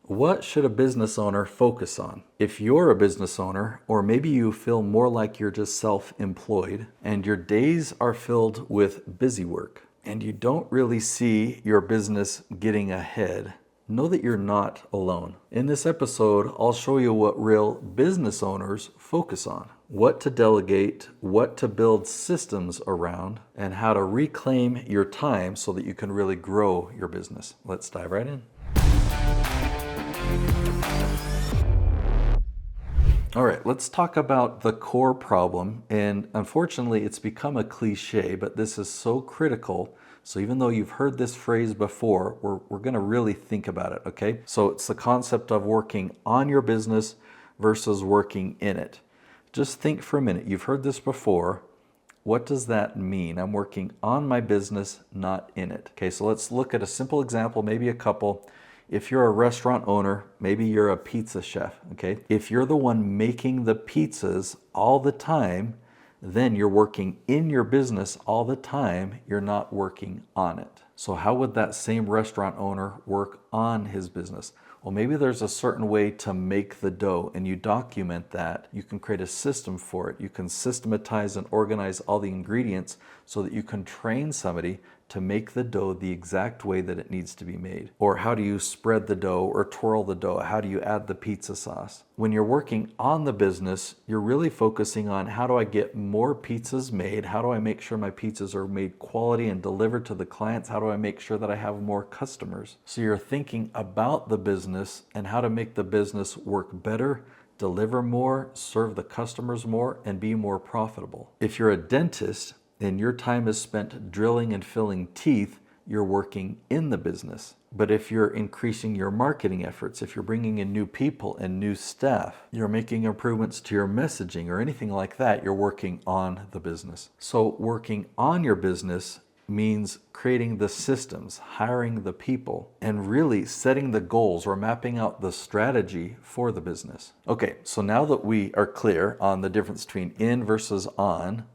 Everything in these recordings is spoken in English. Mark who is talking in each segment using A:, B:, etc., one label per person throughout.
A: What should a business owner focus on? If you're a business owner, or maybe you feel more like you're just self-employed and your days are filled with busy work and you don't really see your business getting ahead, know that you're not alone. In this episode, I'll show you what real business owners focus on, what to delegate, what to build systems around, and how to reclaim your time so that you can really grow your business. Let's dive right in. All right, let's talk about the core problem. And unfortunately, it's become a cliche, but this is so critical. So even though you've heard this phrase before, we're going to really think about it, okay? So it's the concept of working on your business versus working in it. Just think for a minute. You've heard this before. What does that mean? I'm working on my business, not in it. Okay, so let's look at a simple example, maybe a couple. If you're a restaurant owner, maybe you're a pizza chef, okay? If you're the one making the pizzas all the time, then you're working in your business all the time, you're not working on it. So how would that same restaurant owner work on his business? Well, maybe there's a certain way to make the dough and you document that. You can create a system for it. You can systematize and organize all the ingredients so that you can train somebody to make the dough the exact way that it needs to be made. Or how do you spread the dough or twirl the dough? How do you add the pizza sauce? When you're working on the business, you're really focusing on how do I get more pizzas made? How do I make sure my pizzas are made quality and delivered to the clients? How do I make sure that I have more customers? So you're thinking about the business and how to make the business work better, deliver more, serve the customers more, and be more profitable. If you're a dentist, and your time is spent drilling and filling teeth, you're working in the business. But if you're increasing your marketing efforts, if you're bringing in new people and new staff, you're making improvements to your messaging or anything like that, you're working on the business. So working on your business means creating the systems, hiring the people, and really setting the goals or mapping out the strategy for the business. Okay, so now that we are clear on the difference between in versus on,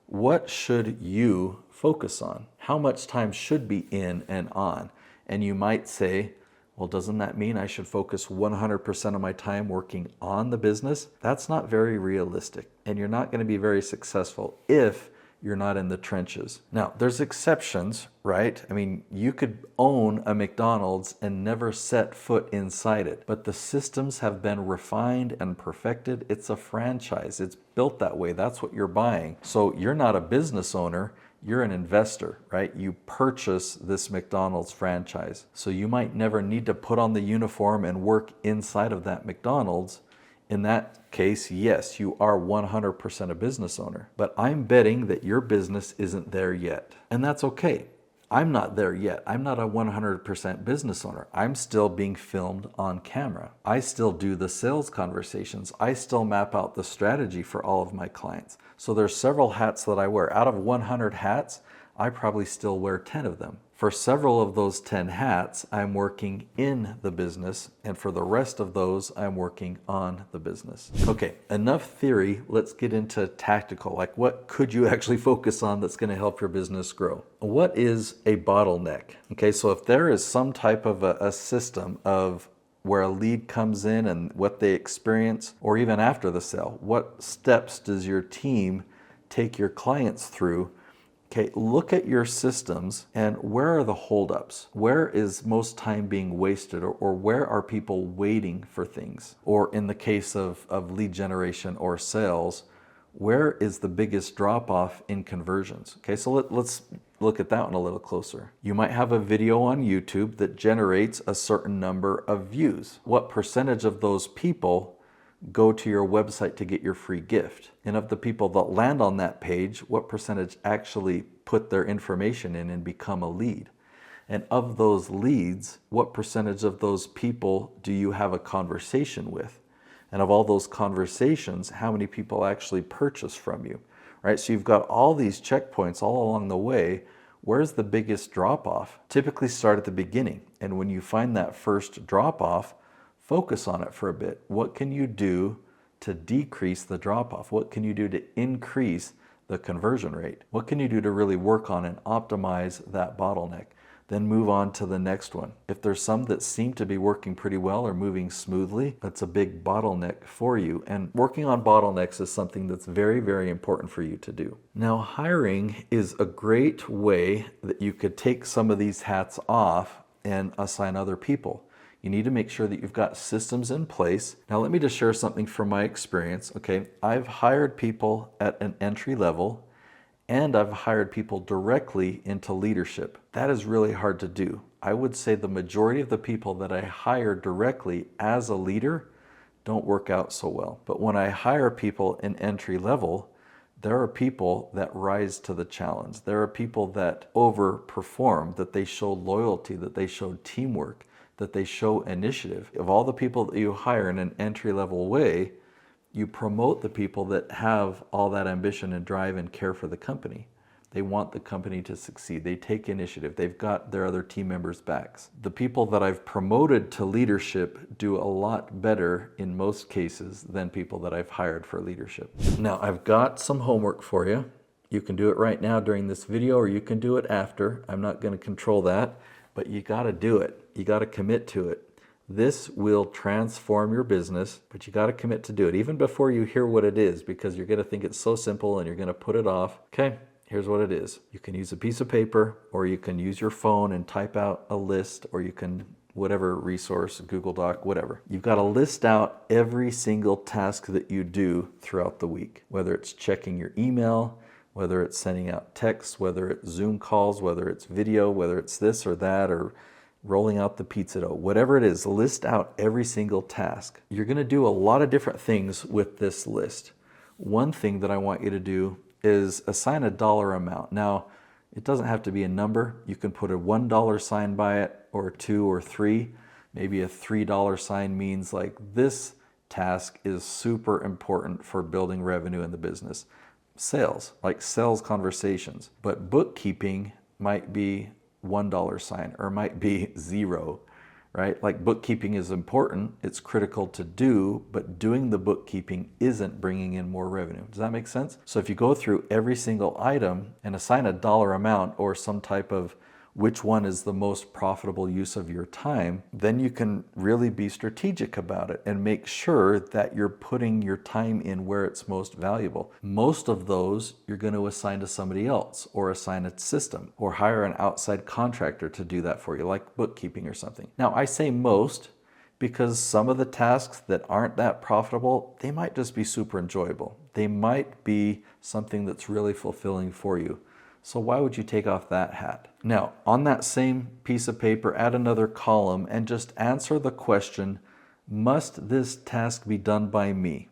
A: what should you focus on? How much time should be in and on? And you might say, well, doesn't that mean I should focus 100% of my time working on the business? That's not very realistic, and you're not going to be very successful if you're not in the trenches. Now, there's exceptions, right? I mean, you could own a McDonald's and never set foot inside it, but the systems have been refined and perfected. It's a franchise. It's built that way. That's what you're buying. So you're not a business owner. You're an investor, right? You purchase this McDonald's franchise. So you might never need to put on the uniform and work inside of that McDonald's. In that case, yes, you are 100% a business owner, but I'm betting that your business isn't there yet. And that's okay. I'm not there yet. I'm not a 100% business owner. I'm still being filmed on camera. I still do the sales conversations. I still map out the strategy for all of my clients. So there's several hats that I wear. Out of 100 hats, I probably still wear 10 of them. For several of those 10 hats, I'm working in the business, and for the rest of those, I'm working on the business. Okay, enough theory. Let's get into tactical. Like, what could you actually focus on that's going to help your business grow? What is a bottleneck? Okay, so if there is some type of a system of where a lead comes in and what they experience, or even after the sale, what steps does your team take your clients through? Okay, look at your systems and where are the holdups? Where is most time being wasted, or where are people waiting for things? Or in the case of lead generation or sales, where is the biggest drop off in conversions? Okay, so let's look at that one a little closer. You might have a video on YouTube that generates a certain number of views. What percentage of those people go to your website to get your free gift? And of the people that land on that page, what percentage actually put their information in and become a lead? And of those leads, what percentage of those people do you have a conversation with? And of all those conversations, how many people actually purchase from you? Right? So you've got all these checkpoints all along the way. Where's the biggest drop off? Typically start at the beginning. And when you find that first drop off, focus on it for a bit. What can you do to decrease the drop-off? What can you do to increase the conversion rate? What can you do to really work on and optimize that bottleneck? then move on to the next one. If there's some that seem to be working pretty well or moving smoothly, that's a big bottleneck for you. And working on bottlenecks is something that's very, very important for you to do. Now, hiring is a great way that you could take some of these hats off and assign other people. You need to make sure that you've got systems in place. Now, let me just share something from my experience. Okay, I've hired people at an entry level, and I've hired people directly into leadership. That is really hard to do. I would say the majority of the people that I hire directly as a leader don't work out so well. But when I hire people in entry level, there are people that rise to the challenge. There are people that overperform, that they show loyalty, that they show teamwork, that they show initiative. Of all the people that you hire in an entry level way, you promote the people that have all that ambition and drive and care for the company. They want the company to succeed. They take initiative. They've got their other team members' backs. The people that I've promoted to leadership do a lot better in most cases than people that I've hired for leadership. Now, I've got some homework for you. You can do it right now during this video, or you can do it after. I'm not going to control that, but you got to do it. You got to commit to it. This will transform your business, but you got to commit to do it even before you hear what it is, because you're going to think it's so simple and you're going to put it off. Okay, here's what it is. You can use a piece of paper, or you can use your phone and type out a list, or you can whatever resource, Google Doc, whatever. You've got to list out every single task that you do throughout the week, whether it's checking your email, whether it's sending out texts, whether it's Zoom calls, whether it's video, whether it's this or that, or rolling out the pizza dough, whatever it is, list out every single task. You're going to do a lot of different things with this list. One thing that I want you to do is assign a dollar amount. Now, it doesn't have to be a number. You can put a $1 sign by it, or 2 or 3. Maybe a $3 sign means like this task is super important for building revenue in the business. Sales, like sales conversations. But bookkeeping might be $1 sign, or might be 0, right? Like bookkeeping is important, it's critical to do, but doing the bookkeeping isn't bringing in more revenue. Does that make sense? So if you go through every single item and assign a dollar amount or some type of which one is the most profitable use of your time, then you can really be strategic about it and make sure that you're putting your time in where it's most valuable. Most of those you're going to assign to somebody else, or assign a system, or hire an outside contractor to do that for you, like bookkeeping or something. Now, I say most because some of the tasks that aren't that profitable, they might just be super enjoyable. They might be something that's really fulfilling for you. So why would you take off that hat? Now, on that same piece of paper, add another column and just answer the question, must this task be done by me?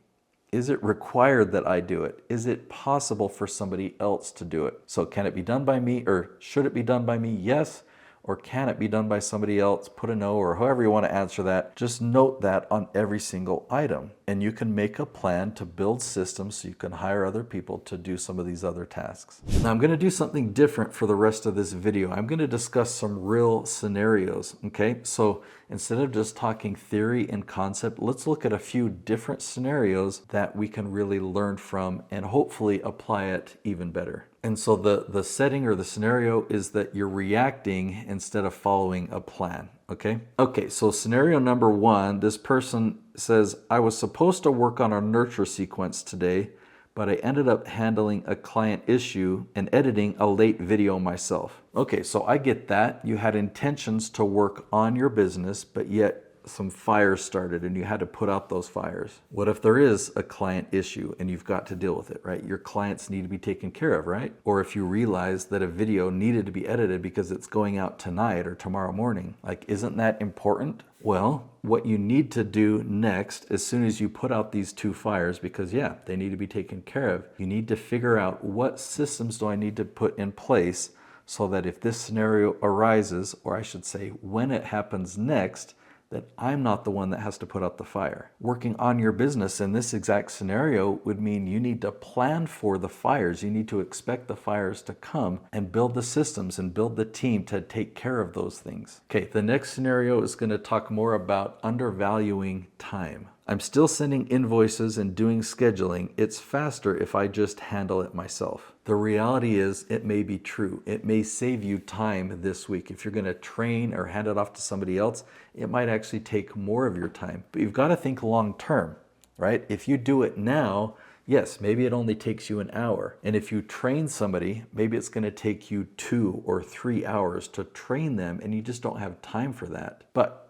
A: Is it required that I do it? Is it possible for somebody else to do it? So can it be done by me, or should it be done by me? Yes. Or can it be done by somebody else? Put a no, or however you want to answer that. Just note that on every single item. And you can make a plan to build systems so you can hire other people to do some of these other tasks. Now, I'm going to do something different for the rest of this video. I'm going to discuss some real scenarios, okay? So instead of just talking theory and concept, let's look at a few different scenarios that we can really learn from and hopefully apply it even better. And so the setting or the scenario is that you're reacting instead of following a plan, okay? Okay, so scenario number 1, this person says, I was supposed to work on a nurture sequence today, but I ended up handling a client issue and editing a late video myself. Okay, so I get that. You had intentions to work on your business, but yet some fires started and you had to put out those fires. What if there is a client issue and you've got to deal with it, right? Your clients need to be taken care of, right? Or if you realize that a video needed to be edited because it's going out tonight or tomorrow morning, like, isn't that important? Well, what you need to do next, as soon as you put out these 2 fires, because yeah, they need to be taken care of, you need to figure out what systems do I need to put in place so that if this scenario arises, or I should say when it happens next, that I'm not the one that has to put out the fire. Working on your business in this exact scenario would mean you need to plan for the fires. You need to expect the fires to come and build the systems and build the team to take care of those things. Okay, the next scenario is going to talk more about undervaluing time. I'm still sending invoices and doing scheduling. It's faster if I just handle it myself. The reality is it may be true. It may save you time this week. If you're going to train or hand it off to somebody else, it might actually take more of your time. But you've got to think long term, right? If you do it now, yes, maybe it only takes you an hour. And if you train somebody, maybe it's going to take you 2 or 3 hours to train them, and you just don't have time for that. But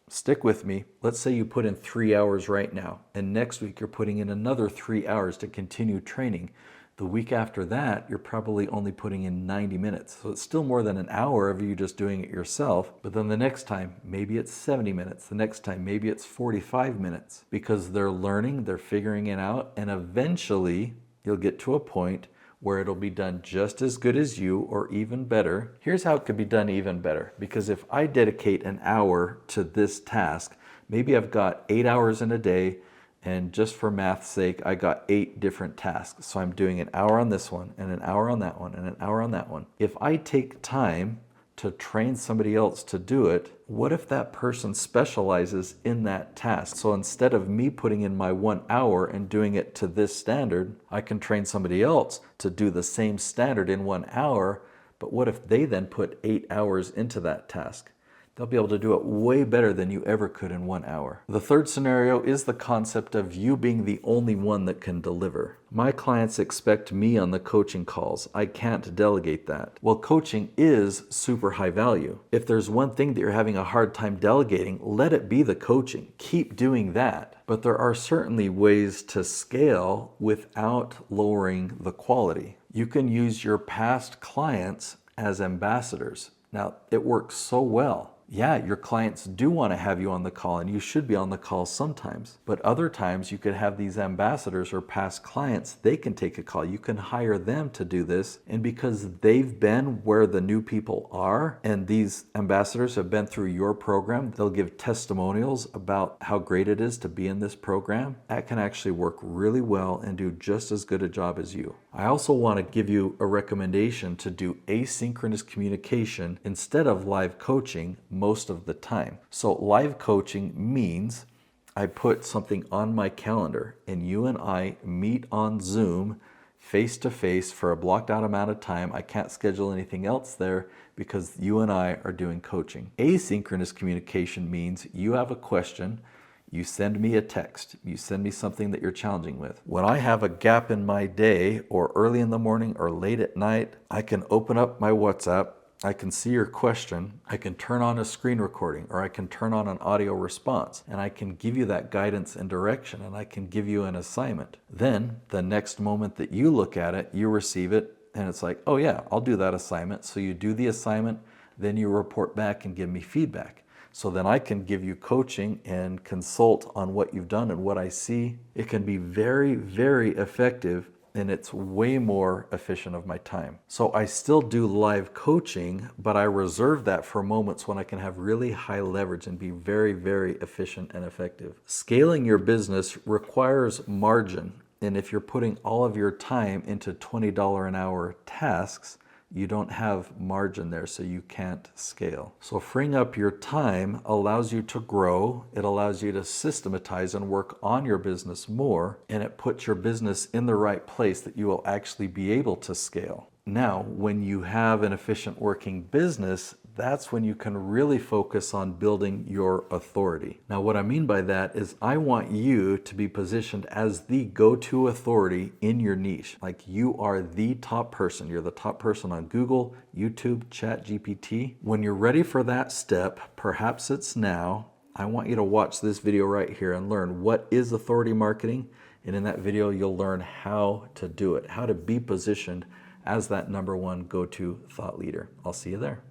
A: stick with me. Let's say you put in 3 hours right now, and next week you're putting in another 3 hours to continue training. The week after that, you're probably only putting in 90 minutes. So it's still more than an hour of you just doing it yourself. But then the next time, maybe it's 70 minutes. The next time, maybe it's 45 minutes, because they're learning, they're figuring it out, and eventually you'll get to a point where it'll be done just as good as you or even better. Here's how it could be done even better. Because if I dedicate an hour to this task, maybe I've got 8 hours in a day, and just for math's sake, I got 8 different tasks. So I'm doing an hour on this one, and an hour on that one, and an hour on that one. If I take time to train somebody else to do it, what if that person specializes in that task? So instead of me putting in my 1 hour and doing it to this standard, I can train somebody else to do the same standard in 1 hour. But what if they then put 8 hours into that task? They'll be able to do it way better than you ever could in 1 hour. The third scenario is the concept of you being the only one that can deliver. My clients expect me on the coaching calls. I can't delegate that. Well, coaching is super high value. If there's one thing that you're having a hard time delegating, let it be the coaching. Keep doing that. But there are certainly ways to scale without lowering the quality. You can use your past clients as ambassadors. Now, it works so well. Yeah, your clients do want to have you on the call, and you should be on the call sometimes. But other times you could have these ambassadors or past clients, they can take a call. You can hire them to do this. And because they've been where the new people are, and these ambassadors have been through your program, they'll give testimonials about how great it is to be in this program. That can actually work really well and do just as good a job as you. I also want to give you a recommendation to do asynchronous communication instead of live coaching most of the time. So live coaching means I put something on my calendar and you and I meet on Zoom face to face for a blocked out amount of time. I can't schedule anything else there because you and I are doing coaching. Asynchronous communication means you have a question, you send me a text, you send me something that you're challenging with. When I have a gap in my day or early in the morning or late at night, I can open up my WhatsApp, I can see your question, I can turn on a screen recording, or I can turn on an audio response, and I can give you that guidance and direction, and I can give you an assignment. Then the next moment that you look at it, you receive it, and it's like, oh yeah, I'll do that assignment. So you do the assignment, then you report back and give me feedback. So then I can give you coaching and consult on what you've done and what I see. It can be very, very effective, and it's way more efficient of my time. So I still do live coaching, but I reserve that for moments when I can have really high leverage and be very, very efficient and effective. Scaling your business requires margin. And if you're putting all of your time into $20 an hour tasks, you don't have margin there, so you can't scale. So freeing up your time allows you to grow, it allows you to systematize and work on your business more, and it puts your business in the right place that you will actually be able to scale. Now, when you have an efficient working business, that's when you can really focus on building your authority. Now, what I mean by that is I want you to be positioned as the go-to authority in your niche. Like you are the top person. You're the top person on Google, YouTube, ChatGPT. When you're ready for that step, perhaps it's now, I want you to watch this video right here and learn what is authority marketing. And in that video, you'll learn how to do it, how to be positioned as that #1 go-to thought leader. I'll see you there.